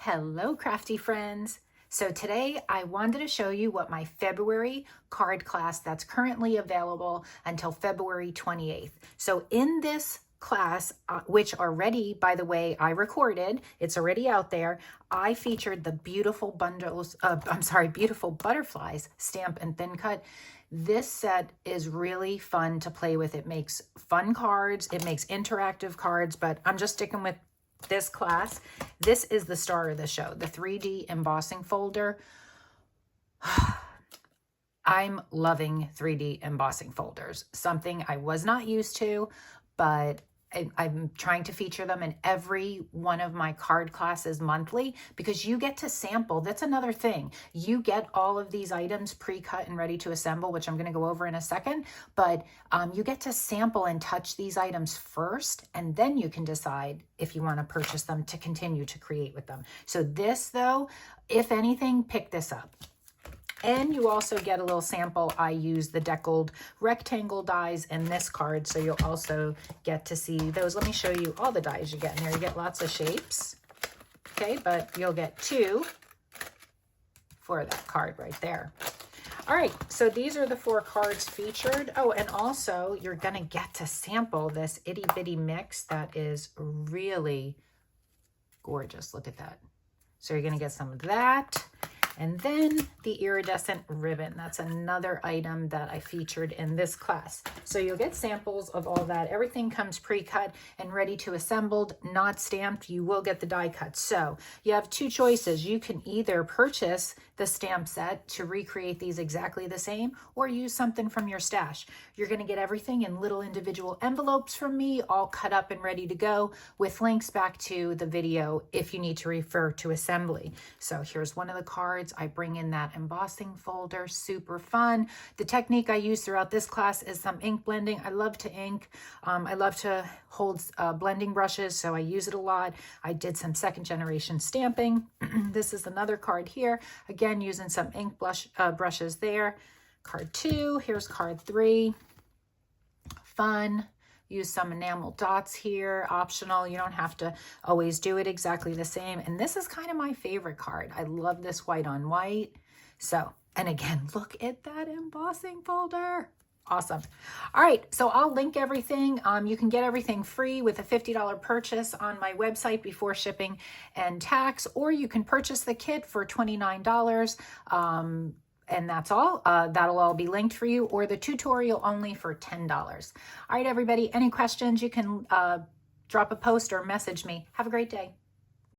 Hello, crafty friends. So today I wanted to show you what my February card class that's currently available until February 28th. So in this class, which already, by the way, I recorded, it's already out there, I featured the beautiful beautiful butterflies, stamp and thin cut. This set is really fun to play with. It makes fun cards, it makes interactive cards, but I'm just sticking with this class. This is the star of the show, the 3D embossing folder. I'm loving 3D embossing folders, something I was not used to, but I'm trying to feature them in every one of my card classes monthly because you get to sample. That's another thing. You get all of these items pre-cut and ready to assemble, which I'm going to go over in a second, but you get to sample and touch these items first, and then you can decide if you want to purchase them to continue to create with them. So this, though, if anything, pick this up. And you also get a little sample. I use the deckled rectangle dies in this card, so you'll also get to see those. Let me show you all the dies you get in there. You get lots of shapes, okay, but you'll get 2 for that card right there. All right, so these are the 4 cards featured. Oh, and also you're gonna get to sample this itty bitty mix that is really gorgeous. Look at that. So you're gonna get some of that. And then the iridescent ribbon. That's another item that I featured in this class. So you'll get samples of all that. Everything comes pre-cut and ready to assembled, not stamped. You will get the die cut. So you have 2 choices. You can either purchase the stamp set to recreate these exactly the same, or use something from your stash. You're gonna get everything in little individual envelopes from me, all cut up and ready to go, with links back to the video if you need to refer to assembly. So here's one of the cards. I bring in that embossing folder, super fun. The technique I use throughout this class is some ink blending. I love to ink. I love to hold blending brushes, so I use it a lot. I did some 2nd generation stamping. This is another card here. Again, using some ink brushes there. Card 2, here's card 3. Fun. Use some enamel dots here, optional. You don't have to always do it exactly the same. And this is kind of my favorite card. I love this white on white. So, and again, look at that embossing folder. Awesome. All right, so I'll link everything. You can get everything free with a $50 purchase on my website before shipping and tax, or you can purchase the kit for $29. And that's all. That'll all be linked for you, or the tutorial only for $10. All right, everybody, any questions, you can drop a post or message me. Have a great day.